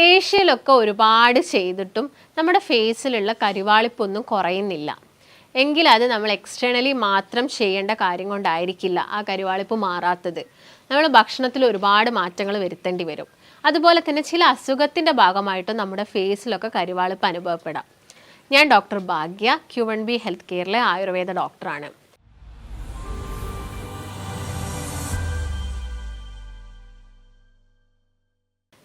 ഫേഷ്യലൊക്കെ ഒരുപാട് ചെയ്തിട്ടും നമ്മുടെ ഫേസിലുള്ള കരിവാളിപ്പൊന്നും കുറയുന്നില്ല എങ്കിൽ അത് നമ്മൾ എക്സ്റ്റേണലി മാത്രം ചെയ്യേണ്ട കാര്യം കൊണ്ടായിരിക്കില്ല ആ കരിവാളിപ്പ് മാറാത്തത്. നമ്മൾ ഭക്ഷണത്തിൽ ഒരുപാട് മാറ്റങ്ങൾ വരുത്തേണ്ടി വരും. അതുപോലെ തന്നെ ചില അസുഖത്തിൻ്റെ ഭാഗമായിട്ടും നമ്മുടെ ഫേസിലൊക്കെ കരിവാളിപ്പ് അനുഭവപ്പെടാം. ഞാൻ ഡോക്ടർ ഭാഗ്യ, Q1B ഹെൽത്ത് കെയറിലെ ആയുർവേദ ഡോക്ടറാണ്.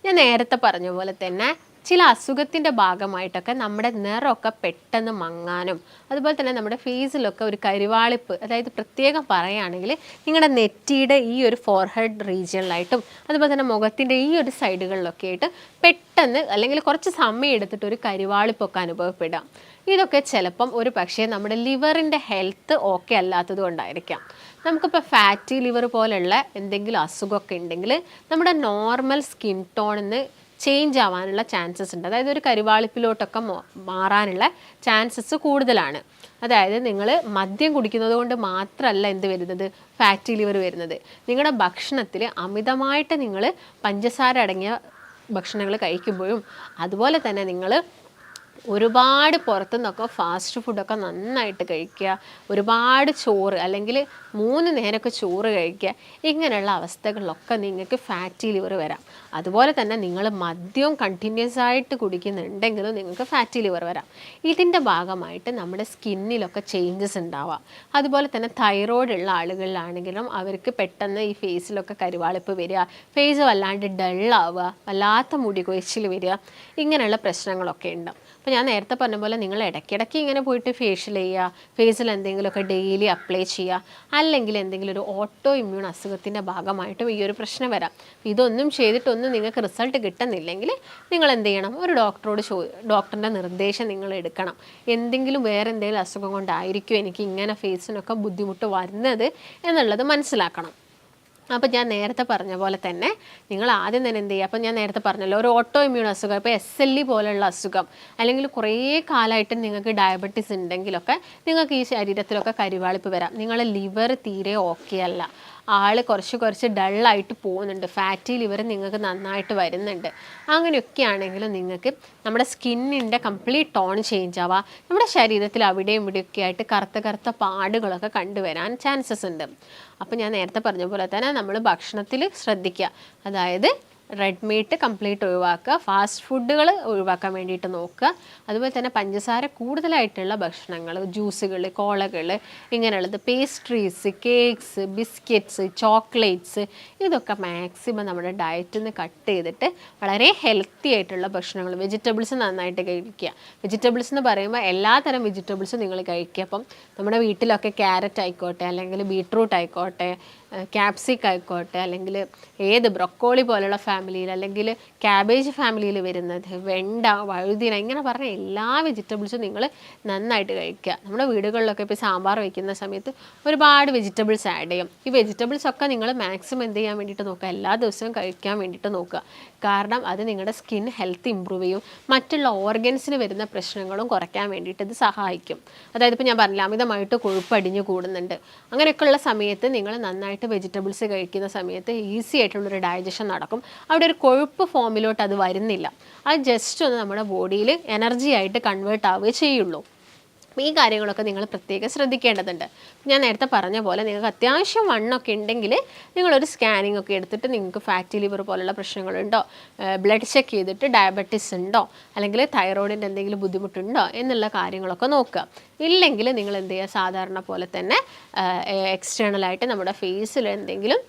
ഞാൻ നേരത്തെ പറഞ്ഞ പോലെ തന്നെ ചില അസുഖത്തിൻ്റെ ഭാഗമായിട്ടൊക്കെ നമ്മുടെ നിറമൊക്കെ പെട്ടെന്ന് മങ്ങാനും അതുപോലെ തന്നെ നമ്മുടെ ഫേസിലൊക്കെ ഒരു കരിവാളിപ്പ്, അതായത് പ്രത്യേകം പറയുകയാണെങ്കിൽ നിങ്ങളുടെ നെറ്റിയുടെ ഈ ഒരു ഫോർഹെഡ് റീജിയനിലായിട്ടും അതുപോലെ തന്നെ മുഖത്തിൻ്റെ ഈ ഒരു സൈഡുകളിലൊക്കെ ആയിട്ട് പെട്ടെന്ന് അല്ലെങ്കിൽ കുറച്ച് സമയം എടുത്തിട്ട് ഒരു കരിവാളിപ്പൊക്കെ അനുഭവപ്പെടാം. ഇതൊക്കെ ചിലപ്പം ഒരു പക്ഷേ നമ്മുടെ ലിവറിൻ്റെ ഹെൽത്ത് ഓക്കെ അല്ലാത്തത് കൊണ്ടായിരിക്കാം. നമുക്കിപ്പോൾ ഫാറ്റി ലിവർ പോലുള്ള എന്തെങ്കിലും അസുഖമൊക്കെ ഉണ്ടെങ്കിൽ നമ്മുടെ നോർമൽ സ്കിൻ ടോണിന്ന് ചേഞ്ച് ആവാനുള്ള ചാൻസസ് ഉണ്ട്. അതായത് ഒരു കരിവാളിപ്പിലോട്ടൊക്കെ മാറാനുള്ള ചാൻസസ് കൂടുതലാണ്. അതായത് നിങ്ങൾ മദ്യം കുടിക്കുന്നത് കൊണ്ട് മാത്രമല്ല എന്ത് വരുന്നത്, ഫാറ്റി ലിവർ വരുന്നത്. നിങ്ങളുടെ ഭക്ഷണത്തിൽ അമിതമായിട്ട് നിങ്ങൾ പഞ്ചസാര അടങ്ങിയ ഭക്ഷണങ്ങൾ കഴിക്കുമ്പോഴും അതുപോലെ തന്നെ നിങ്ങൾ ഒരുപാട് പുറത്തുനിന്നൊക്കെ ഫാസ്റ്റ് ഫുഡൊക്കെ നന്നായിട്ട് കഴിക്കുക, ഒരുപാട് ചോറ് അല്ലെങ്കിൽ 3 നേരമൊക്കെ ചോറ് കഴിക്കുക, ഇങ്ങനെയുള്ള അവസ്ഥകളിലൊക്കെ നിങ്ങൾക്ക് ഫാറ്റി ലിവർ വരാം. അതുപോലെ തന്നെ നിങ്ങൾ മദ്യവും കണ്ടിന്യൂസ് ആയിട്ട് കുടിക്കുന്നുണ്ടെങ്കിലും നിങ്ങൾക്ക് ഫാറ്റി ലിവർ വരാം. ഇതിൻ്റെ ഭാഗമായിട്ട് നമ്മുടെ സ്കിന്നിലൊക്കെ ചേഞ്ചസ് ഉണ്ടാവാം. അതുപോലെ തന്നെ തൈറോയ്ഡ് ഉള്ള ആളുകളിലാണെങ്കിലും അവർക്ക് പെട്ടെന്ന് ഈ ഫേസിലൊക്കെ കരിവാളിപ്പ് വരിക, ഫേസ് വല്ലാണ്ട് ഡള്ളാവുക, വല്ലാത്ത മുടി കൊഴിച്ചിൽ വരിക, ഇങ്ങനെയുള്ള പ്രശ്നങ്ങളൊക്കെ ഉണ്ടാവും. അപ്പോൾ ഞാൻ നേരത്തെ പറഞ്ഞ പോലെ നിങ്ങൾ ഇടയ്ക്കിടയ്ക്ക് ഇങ്ങനെ പോയിട്ട് ഫേഷ്യൽ ചെയ്യുക, ഫേസിൽ എന്തെങ്കിലുമൊക്കെ ഡെയിലി അപ്ലൈ ചെയ്യുക, അല്ലെങ്കിൽ എന്തെങ്കിലും ഒരു ഓട്ടോ ഇമ്മ്യൂൺ അസുഖത്തിൻ്റെ ഭാഗമായിട്ടും ഈ ഒരു പ്രശ്നം വരാം. ഇതൊന്നും ചെയ്തിട്ടൊന്നും നിങ്ങൾക്ക് റിസൾട്ട് കിട്ടുന്നില്ലെങ്കിൽ നിങ്ങൾ എന്ത് ചെയ്യണം, ഒരു ഡോക്ടറിൻ്റെ നിർദ്ദേശം നിങ്ങൾ എടുക്കണം. എന്തെങ്കിലും വേറെ എന്തെങ്കിലും അസുഖം കൊണ്ടായിരിക്കും എനിക്ക് ഇങ്ങനെ ഫേസിനൊക്കെ ബുദ്ധിമുട്ട് വരുന്നത് എന്നുള്ളത് മനസ്സിലാക്കണം. അപ്പോൾ ഞാൻ നേരത്തെ പറഞ്ഞ പോലെ തന്നെ നിങ്ങൾ ആദ്യം തന്നെ എന്ത് ചെയ്യുക, അപ്പോൾ ഞാൻ നേരത്തെ പറഞ്ഞല്ലോ ഒരു ഓട്ടോ ഇമ്മ്യൂൺ അസുഖം, ഇപ്പോൾ SLE പോലുള്ള അസുഖം, അല്ലെങ്കിൽ കുറേ കാലമായിട്ട് നിങ്ങൾക്ക് ഡയബറ്റീസ് ഉണ്ടെങ്കിലൊക്കെ നിങ്ങൾക്ക് ഈ ശരീരത്തിലൊക്കെ കരിവാളിപ്പ് വരാം. നിങ്ങളുടെ ലിവർ തീരെ ഓക്കെ അല്ല, കുറച്ച് ഡള്ളായിട്ട് പോകുന്നുണ്ട്, ഫാറ്റി ലിവർ നിങ്ങൾക്ക് നന്നായിട്ട് വരുന്നുണ്ട്. അങ്ങനെയൊക്കെ ആണെങ്കിലും നിങ്ങൾക്ക് നമ്മുടെ സ്കിന്നിൻ്റെ കംപ്ലീറ്റ് ടോൺ ചേഞ്ച് ആവുക, നമ്മുടെ ശരീരത്തിൽ അവിടെയും ഇവിടെയൊക്കെ ആയിട്ട് കറുത്ത പാടുകളൊക്കെ കണ്ടുവരാൻ ചാൻസസ് ഉണ്ട്. അപ്പോൾ ഞാൻ നേരത്തെ പറഞ്ഞ പോലെ തന്നെ നമ്മൾ ഭക്ഷണത്തിൽ ശ്രദ്ധിക്കുക. അതായത് റെഡ് മീറ്റ് കംപ്ലീറ്റ് ഒഴിവാക്കുക, ഫാസ്റ്റ് ഫുഡുകൾ ഒഴിവാക്കാൻ വേണ്ടിയിട്ട് നോക്കുക. അതുപോലെ തന്നെ പഞ്ചസാര കൂടുതലായിട്ടുള്ള ഭക്ഷണങ്ങൾ, ജ്യൂസുകൾ, കോളകൾ, ഇങ്ങനെയുള്ളത്, പേസ്ട്രീസ്, കേക്ക്സ്, ബിസ്ക്കറ്റ്സ്, ചോക്ലേറ്റ്സ്, ഇതൊക്കെ മാക്സിമം നമ്മുടെ ഡയറ്റിൽ നിന്ന് കട്ട് ചെയ്തിട്ട് വളരെ ഹെൽത്തി ആയിട്ടുള്ള ഭക്ഷണങ്ങൾ, വെജിറ്റബിൾസ് നന്നായിട്ട് കഴിക്കുക. വെജിറ്റബിൾസ് എന്ന് പറയുമ്പോൾ എല്ലാതരം വെജിറ്റബിൾസും നിങ്ങൾ കഴിക്കുക. അപ്പം നമ്മുടെ വീട്ടിലൊക്കെ ക്യാരറ്റ് ആയിക്കോട്ടെ, അല്ലെങ്കിൽ ബീട്രൂട്ട് ആയിക്കോട്ടെ, ക്യാപ്സിക്കം ആയിക്കോട്ടെ, അല്ലെങ്കിൽ ഏത് ബ്രൊക്കോളി പോലുള്ള ഫാമിലിയിൽ, അല്ലെങ്കിൽ ക്യാബേജ് ഫാമിലിയിൽ വരുന്നത്, വെണ്ട, വഴുതിന, ഇങ്ങനെ പറഞ്ഞ എല്ലാ വെജിറ്റബിൾസും നിങ്ങൾ നന്നായിട്ട് കഴിക്കുക. നമ്മുടെ വീടുകളിലൊക്കെ ഇപ്പോൾ സാമ്പാർ വയ്ക്കുന്ന സമയത്ത് ഒരുപാട് വെജിറ്റബിൾസ് ആഡ് ചെയ്യും. ഈ വെജിറ്റബിൾസൊക്കെ നിങ്ങൾ മാക്സിമം എന്ത് ചെയ്യാൻ വേണ്ടിയിട്ട് നോക്കുക, എല്ലാ ദിവസവും കഴിക്കാൻ വേണ്ടിയിട്ട് നോക്കുക. കാരണം അത് നിങ്ങളുടെ സ്കിൻ ഹെൽത്ത് ഇമ്പ്രൂവ് ചെയ്യും, മറ്റുള്ള ഓർഗൻസിന് വരുന്ന പ്രശ്നങ്ങളും കുറയ്ക്കാൻ വേണ്ടിയിട്ട് ഇത് സഹായിക്കും. അതായത് ഇപ്പോൾ ഞാൻ പറഞ്ഞില്ല, അമിതമായിട്ട് കൊഴുപ്പ് അടിഞ്ഞു കൂടുന്നുണ്ട്, അങ്ങനെയൊക്കെയുള്ള സമയത്ത് നിങ്ങൾ നന്നായിട്ട് വെജിറ്റബിൾസ് കഴിക്കുന്ന സമയത്ത് ഈസി ആയിട്ടുള്ളൊരു ഡൈജഷൻ നടക്കും. അവിടെ ഒരു കൊഴുപ്പ് ഫോമിലോട്ട് അത് വരുന്നില്ല, അത് ജസ്റ്റ് ഒന്ന് നമ്മുടെ ബോഡിയിൽ എനർജി ആയിട്ട് കൺവേർട്ട് ആവുകയേ ചെയ്യുള്ളൂ. ഈ കാര്യങ്ങളൊക്കെ നിങ്ങൾ പ്രത്യേകം ശ്രദ്ധിക്കേണ്ടതുണ്ട്. ഞാൻ നേരത്തെ പറഞ്ഞ പോലെ നിങ്ങൾക്ക് അത്യാവശ്യം വണ്ണൊക്കെ ഉണ്ടെങ്കിൽ നിങ്ങളൊരു സ്കാനിങ് ഒക്കെ എടുത്തിട്ട് നിങ്ങൾക്ക് ഫാറ്റി ലിവർ പോലുള്ള പ്രശ്നങ്ങളുണ്ടോ, ബ്ലഡ് ചെക്ക് ചെയ്തിട്ട് ഡയബറ്റീസ് ഉണ്ടോ, അല്ലെങ്കിൽ തൈറോയിഡിൻ്റെ എന്തെങ്കിലും ബുദ്ധിമുട്ടുണ്ടോ എന്നുള്ള കാര്യങ്ങളൊക്കെ നോക്കുക. ഇല്ലെങ്കിൽ നിങ്ങൾ എന്ത് ചെയ്യുക, സാധാരണ പോലെ തന്നെ എക്സ്റ്റേണലായിട്ട് നമ്മുടെ ഫേസിൽ എന്തെങ്കിലും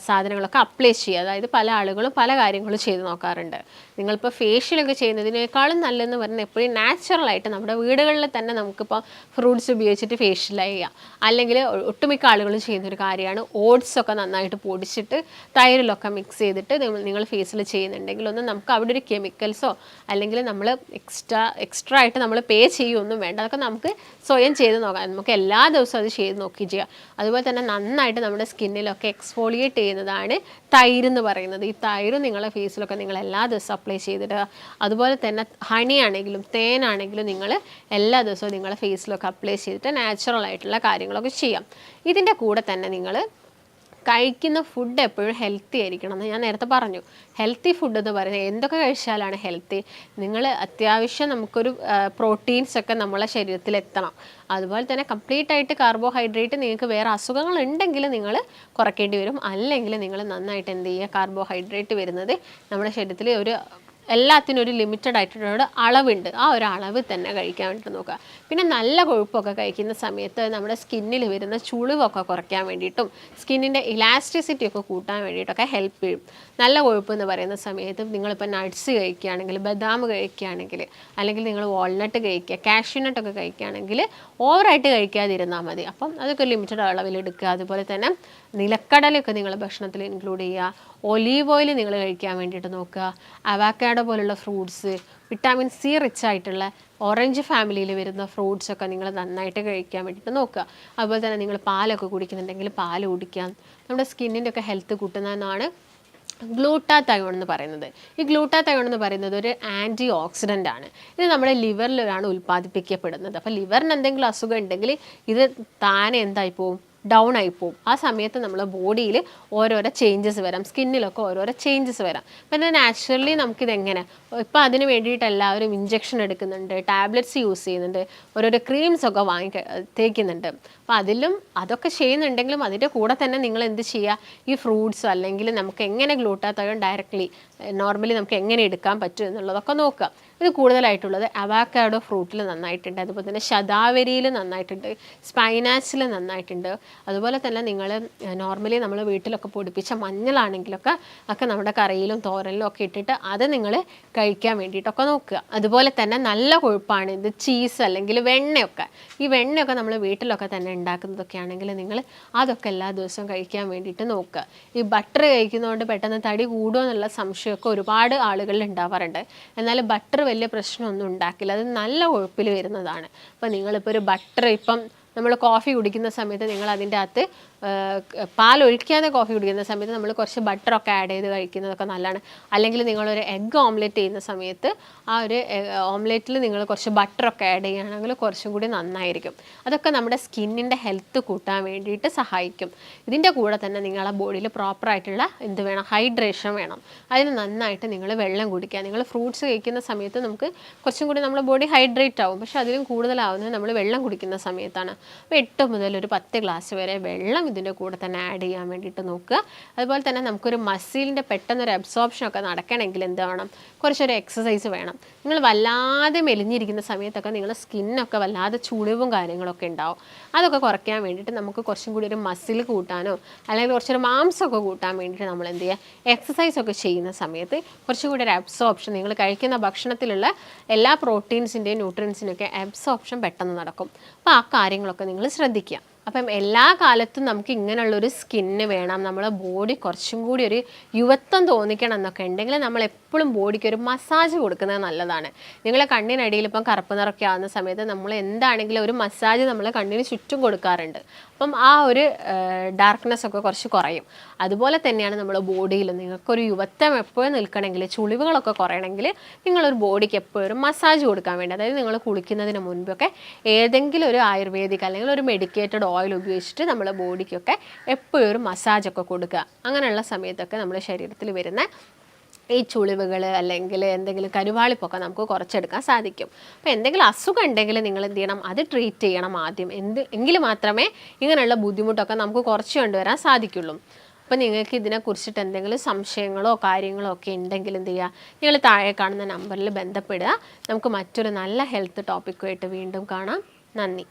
സാധനങ്ങളൊക്കെ അപ്ലൈ ചെയ്യുക. അതായത് പല ആളുകളും പല കാര്യങ്ങളും ചെയ്ത് നോക്കാറുണ്ട്. നിങ്ങളിപ്പോൾ ഫേഷ്യലൊക്കെ ചെയ്യുന്നതിനേക്കാളും നല്ലതെന്ന് പറഞ്ഞാൽ എപ്പോഴും നാച്ചുറലായിട്ട് നമ്മുടെ വീടുകളിൽ തന്നെ നമുക്കിപ്പോൾ ഫ്രൂട്ട്സ് ഉപയോഗിച്ചിട്ട് ഫേഷ്യൽ ചെയ്യുക. അല്ലെങ്കിൽ ഒട്ടുമിക്ക ആളുകളും ചെയ്യുന്നൊരു കാര്യമാണ് ഓട്സൊക്കെ നന്നായിട്ട് പൊടിച്ചിട്ട് തൈരിലൊക്കെ മിക്സ് ചെയ്തിട്ട് നിങ്ങൾ ഫേസിൽ ചെയ്യുന്നുണ്ടെങ്കിൽ ഒന്നും നമുക്ക് അവിടെ ഒരു കെമിക്കൽസോ അല്ലെങ്കിൽ നമ്മൾ എക്സ്ട്രാ ആയിട്ട് നമ്മൾ പേ ചെയ്യുകയൊന്നും വേണ്ട. അതൊക്കെ നമുക്ക് സ്വയം ചെയ്ത് നോക്കാം. നമുക്ക് എല്ലാ ദിവസവും അത് ചെയ്ത് നോക്കി ചെയ്യാം. അതുപോലെ തന്നെ നന്നായിട്ട് നമ്മുടെ സ്കിന്നിലൊക്കെ എക്സ്ഫോളിയേറ്റ് ചെയ്യുന്നതാണ് തൈര് എന്ന് പറയുന്നത്. ഈ തൈര് നിങ്ങളുടെ ഫേസിലൊക്കെ നിങ്ങൾ എല്ലാ ദിവസവും അപ്ലൈ ചെയ്തിട്ട്, അതുപോലെ തന്നെ ഹണി ആണെങ്കിലും തേനാണെങ്കിലും നിങ്ങൾ എല്ലാ ദിവസവും നിങ്ങളുടെ ഫേസിലൊക്കെ അപ്ലൈ ചെയ്തിട്ട് നാച്ചുറൽ ആയിട്ടുള്ള കാര്യങ്ങളൊക്കെ ചെയ്യാം. ഇതിൻ്റെ കൂടെ തന്നെ നിങ്ങൾ കഴിക്കുന്ന ഫുഡ് എപ്പോഴും ഹെൽത്തി ആയിരിക്കണം എന്ന് ഞാൻ നേരത്തെ പറഞ്ഞു. ഹെൽത്തി ഫുഡ് എന്ന് പറയുന്നത് എന്തൊക്കെ കഴിച്ചാലാണ് ഹെൽത്തി? നിങ്ങൾ അത്യാവശ്യം നമുക്കൊരു പ്രോട്ടീൻസ് ഒക്കെ നമ്മളെ ശരീരത്തിൽ എത്തണം. അതുപോലെ തന്നെ കംപ്ലീറ്റ് ആയിട്ട് കാർബോഹൈഡ്രേറ്റ് നിങ്ങൾക്ക് വേറെ അസുഖങ്ങൾ ഉണ്ടെങ്കിൽ നിങ്ങൾ കുറയ്ക്കേണ്ടി വരും. അല്ലെങ്കിൽ നിങ്ങൾ നന്നായിട്ട് എന്ത് ചെയ്യുക, കാർബോഹൈഡ്രേറ്റ് വരുന്നത് നമ്മുടെ ശരീരത്തിൽ എല്ലാത്തിനും ഒരു ലിമിറ്റഡ് ആയിട്ടുള്ള അളവുണ്ട്. ആ ഒരു അളവ് തന്നെ കഴിക്കാൻ വേണ്ടിയിട്ട് നോക്കുക. പിന്നെ നല്ല കൊഴുപ്പൊക്കെ കഴിക്കുന്ന സമയത്ത് നമ്മുടെ സ്കിന്നിൽ വരുന്ന ചുളിവൊക്കെ കുറയ്ക്കാൻ വേണ്ടിയിട്ടും സ്കിന്നിൻ്റെ ഇലാസ്റ്റിസിറ്റി ഒക്കെ കൂട്ടാൻ വേണ്ടിയിട്ടൊക്കെ ഹെൽപ്പ് ചെയ്യും. നല്ല കൊഴുപ്പ് എന്ന് പറയുന്ന സമയത്ത് നിങ്ങളിപ്പോൾ നട്ട്സ് കഴിക്കുകയാണെങ്കിൽ, ബദാം കഴിക്കുകയാണെങ്കിൽ, അല്ലെങ്കിൽ നിങ്ങൾ വാൾനട്ട് കഴിക്കുക, കാഷ്യൂനട്ടൊക്കെ കഴിക്കുകയാണെങ്കിൽ ഓവറായിട്ട് കഴിക്കാതിരുന്നാൽ മതി. അപ്പം അതൊക്കെ ലിമിറ്റഡ് അളവിലെടുക്കുക. അതുപോലെ തന്നെ നിലക്കടലൊക്കെ നിങ്ങൾ ഭക്ഷണത്തിൽ ഇൻക്ലൂഡ് ചെയ്യുക. ഒലീവ് ഓയിൽ നിങ്ങൾ കഴിക്കാൻ വേണ്ടിയിട്ട് നോക്കുക. അവക്കാഡോ പോലുള്ള ഫ്രൂട്ട്സ്, വിറ്റാമിൻ സി റിച്ച് ആയിട്ടുള്ള ഓറഞ്ച് ഫാമിലിയിൽ വരുന്ന ഫ്രൂട്ട്സൊക്കെ നിങ്ങൾ നന്നായിട്ട് കഴിക്കാൻ വേണ്ടിയിട്ട് നോക്കുക. അതുപോലെ തന്നെ നിങ്ങൾ പാലൊക്കെ കുടിക്കുന്നുണ്ടെങ്കിൽ പാല് കുടിക്കാം. നമ്മുടെ സ്കിന്നിൻ്റെ ഒക്കെ ഹെൽത്ത് കൂട്ടുന്നതെന്നാണ് ഗ്ലൂട്ടാതയോൺ എന്ന് പറയുന്നത്. ഈ ഗ്ലൂട്ടാതയോൺ എന്ന് പറയുന്നത് ഒരു ആൻറ്റി ഓക്സിഡൻ്റ് ആണ്. ഇത് നമ്മുടെ ലിവറിലാണ് ഉൽപ്പാദിപ്പിക്കപ്പെടുന്നത്. അപ്പോൾ ലിവറിന് എന്തെങ്കിലും അസുഖം ഉണ്ടെങ്കിൽ ഇത് താനെ എന്തായി പോവും, ഡൗൺ ആയി പോകും. ആ സമയത്ത് നമ്മളെ ബോഡിയിൽ ഓരോരോ ചേഞ്ചസ് വരാം, സ്കിന്നിലൊക്കെ ഓരോരോ ചേഞ്ചസ് വരാം. പിന്നെ നാച്ചുറലി നമുക്കിതെങ്ങനെ, ഇപ്പോൾ അതിന് വേണ്ടിയിട്ട് എല്ലാവരും ഇഞ്ചക്ഷൻ എടുക്കുന്നുണ്ട്, ടാബ്ലറ്റ്സ് യൂസ് ചെയ്യുന്നുണ്ട്, ഓരോരോ ക്രീംസൊക്കെ തേക്കുന്നുണ്ട്. അപ്പോൾ അതൊക്കെ ചെയ്യുന്നുണ്ടെങ്കിലും അതിൻ്റെ കൂടെ തന്നെ നിങ്ങൾ എന്ത് ചെയ്യുക, ഈ ഫ്രൂട്ട്സ് അല്ലെങ്കിൽ നമുക്ക് എങ്ങനെ ഗ്ലൂട്ടാതയോൺ ഡയറക്റ്റ്ലി നോർമലി നമുക്ക് എങ്ങനെ എടുക്കാൻ പറ്റും എന്നുള്ളതൊക്കെ നോക്കുക. ഇത് കൂടുതലായിട്ടുള്ളത് അവക്കാഡോ ഫ്രൂട്ടിൽ നന്നായിട്ടുണ്ട്, അതുപോലെ തന്നെ ശതാവരിയിൽ നന്നായിട്ടുണ്ട്, സ്പൈനാച്ചിൽ നന്നായിട്ടുണ്ട്. അതുപോലെ തന്നെ നിങ്ങൾ നോർമലി നമ്മൾ വീട്ടിലൊക്കെ പൊടിപ്പിച്ച മഞ്ഞളാണെങ്കിലൊക്കെ നമ്മുടെ കറിയിലും തോരനിലും ഒക്കെ ഇട്ടിട്ട് അത് നിങ്ങൾ കഴിക്കാൻ വേണ്ടിയിട്ടൊക്കെ നോക്കുക. അതുപോലെ തന്നെ നല്ല കൊഴുപ്പാണ് ഇത് ചീസ് അല്ലെങ്കിൽ വെണ്ണയൊക്കെ. ഈ വെണ്ണയൊക്കെ നമ്മൾ വീട്ടിലൊക്കെ തന്നെ ഉണ്ടാക്കുന്നതൊക്കെ ആണെങ്കിൽ നിങ്ങൾ അതൊക്കെ എല്ലാ ദിവസവും കഴിക്കാൻ വേണ്ടിയിട്ട് നോക്കുക. ഈ ബട്ടർ കഴിക്കുന്നതുകൊണ്ട് പെട്ടെന്ന് തടി കൂടുമോ എന്നുള്ള സംശയമൊക്കെ ഒരുപാട് ആളുകളിൽ ഉണ്ടാവാറുണ്ട്. എന്നാൽ ബട്ടർ വലിയ പ്രശ്നമൊന്നും ഉണ്ടാക്കില്ല, അത് നല്ല കൊഴുപ്പിൽ വരുന്നതാണ്. അപ്പോൾ നിങ്ങളിപ്പോൾ ഒരു ബട്ടർ, ഇപ്പം നമ്മൾ കോഫി കുടിക്കുന്ന സമയത്ത് നിങ്ങൾ അതിൻ്റെ അകത്ത് പാലൊഴിക്കാതെ കോഫി കുടിക്കുന്ന സമയത്ത് നമ്മൾ കുറച്ച് ബട്ടറൊക്കെ ആഡ് ചെയ്ത് കഴിക്കുന്നതൊക്കെ നല്ലതാണ്. അല്ലെങ്കിൽ നിങ്ങളൊരു എഗ്ഗ് ഓംലെറ്റ് ചെയ്യുന്ന സമയത്ത് ആ ഒരു ഓംലെറ്റിൽ നിങ്ങൾ കുറച്ച് ബട്ടറൊക്കെ ആഡ് ചെയ്യുകയാണെങ്കിൽ കുറച്ചും കൂടി നന്നായിരിക്കും. അതൊക്കെ നമ്മുടെ സ്കിന്നിൻ്റെ ഹെൽത്ത് കൂട്ടാൻ വേണ്ടിയിട്ട് സഹായിക്കും. ഇതിൻ്റെ കൂടെ തന്നെ നിങ്ങളെ ബോഡിയിൽ പ്രോപ്പറായിട്ടുള്ള എന്ത് വേണം, ഹൈഡ്രേഷൻ വേണം. അതിന് നന്നായിട്ട് നിങ്ങൾ വെള്ളം കുടിക്കുക. നിങ്ങൾ ഫ്രൂട്ട്സ് കഴിക്കുന്ന സമയത്ത് നമുക്ക് കുറച്ചും കൂടി നമ്മുടെ ബോഡി ഹൈഡ്രേറ്റ് ആവും. പക്ഷേ അതിലും കൂടുതലാവുന്നത് നമ്മൾ വെള്ളം കുടിക്കുന്ന സമയത്താണ്. അപ്പോൾ 8 മുതൽ ഒരു 10 ഗ്ലാസ് വരെ വെള്ളം ഇതിൻ്റെ കൂടെ തന്നെ ആഡ് ചെയ്യാൻ വേണ്ടിയിട്ട് നോക്കുക. അതുപോലെ തന്നെ നമുക്കൊരു മസിലിൻ്റെ പെട്ടെന്നൊരു അബ്സോർപ്ഷനൊക്കെ നടക്കണമെങ്കിൽ എന്ത് വേണം, കുറച്ചൊരു എക്സസൈസ് വേണം. നിങ്ങൾ വല്ലാതെ മെലിഞ്ഞിരിക്കുന്ന സമയത്തൊക്കെ നിങ്ങളുടെ സ്കിന്നൊക്കെ വല്ലാതെ ചുളിവും കാര്യങ്ങളൊക്കെ ഉണ്ടാവും. അതൊക്കെ കുറയ്ക്കാൻ വേണ്ടിയിട്ട് നമുക്ക് കുറച്ചും കൂടി ഒരു മസിൽ കൂട്ടാനോ അല്ലെങ്കിൽ കുറച്ചൊരു മാംസമൊക്കെ കൂട്ടാൻ വേണ്ടിയിട്ട് നമ്മൾ എന്ത് ചെയ്യുക, എക്സസൈസൊക്കെ ചെയ്യുന്ന സമയത്ത് കുറച്ചും കൂടി ഒരു അബ്സോർപ്ഷൻ, നിങ്ങൾ കഴിക്കുന്ന ഭക്ഷണത്തിലുള്ള എല്ലാ പ്രോട്ടീൻസിൻ്റെയും ന്യൂട്രിയൻസിൻ്റെയൊക്കെ അബ്സോർപ്ഷൻ പെട്ടെന്ന് നടക്കും. അപ്പോൾ ആ കാര്യങ്ങളൊക്കെ നിങ്ങൾ ശ്രദ്ധിക്കുക. അപ്പം എല്ലാ കാലത്തും നമുക്ക് ഇങ്ങനെയുള്ളൊരു സ്കിന്ന് വേണം, നമ്മളെ ബോഡി കുറച്ചും കൂടി ഒരു യുവത്വം തോന്നിക്കണം എന്നൊക്കെ ഉണ്ടെങ്കിൽ നമ്മൾ എപ്പോഴും ബോഡിക്ക് ഒരു മസാജ് കൊടുക്കുന്നത് നല്ലതാണ്. നിങ്ങളെ കണ്ണിനടിയിൽ ഇപ്പം കറുപ്പ് നിറമൊക്കെ ആവുന്ന സമയത്ത് നമ്മൾ എന്താണെങ്കിലും ഒരു മസാജ് നമ്മളെ കണ്ണിന് ചുറ്റും കൊടുക്കാറുണ്ട്. അപ്പം ആ ഒരു ഡാർക്ക്നെസ് ഒക്കെ കുറച്ച് കുറയും. അതുപോലെ തന്നെയാണ് നമ്മുടെ ബോഡിയിൽ നിങ്ങൾക്കൊരു യുവത്വം എപ്പോഴും നിൽക്കണമെങ്കിൽ, ചുളിവുകളൊക്കെ കുറയണമെങ്കിൽ നിങ്ങളൊരു ബോഡിക്ക് എപ്പോഴും ഒരു മസാജ് കൊടുക്കാൻ വേണ്ടി, അതായത് നിങ്ങൾ കുളിക്കുന്നതിന് മുൻപൊക്കെ ഏതെങ്കിലും ഒരു ആയുർവേദിക് അല്ലെങ്കിൽ ഒരു മെഡിക്കേറ്റഡ് ഓയിൽ ഉപയോഗിച്ചിട്ട് നമ്മളെ ബോഡിക്കൊക്കെ എപ്പോഴും ഒരു മസാജൊക്കെ കൊടുക്കുക. അങ്ങനെയുള്ള സമയത്തൊക്കെ നമ്മുടെ ശരീരത്തിൽ വരുന്ന ഈ ചുളിവുകൾ അല്ലെങ്കിൽ എന്തെങ്കിലും കരുവാളിപ്പൊക്കെ നമുക്ക് കുറച്ചെടുക്കാൻ സാധിക്കും. അപ്പോൾ എന്തെങ്കിലും അസുഖം ഉണ്ടെങ്കിൽ നിങ്ങൾ എന്ത് ചെയ്യണം, അത് ട്രീറ്റ് ചെയ്യണം ആദ്യം. എങ്കിൽ മാത്രമേ ഇങ്ങനെയുള്ള ബുദ്ധിമുട്ടൊക്കെ നമുക്ക് കുറച്ച് കൊണ്ടുവരാൻ സാധിക്കുള്ളൂ. അപ്പോൾ നിങ്ങൾക്ക് ഇതിനെക്കുറിച്ചിട്ട് എന്തെങ്കിലും സംശയങ്ങളോ കാര്യങ്ങളോ ഒക്കെ ഉണ്ടെങ്കിൽ എന്ത് ചെയ്യുക, നിങ്ങൾ താഴെ കാണുന്ന നമ്പറിൽ ബന്ധപ്പെടുക. നമുക്ക് മറ്റൊരു നല്ല ഹെൽത്ത് ടോപ്പിക്കുമായിട്ട് വീണ്ടും കാണാം. നന്ദി.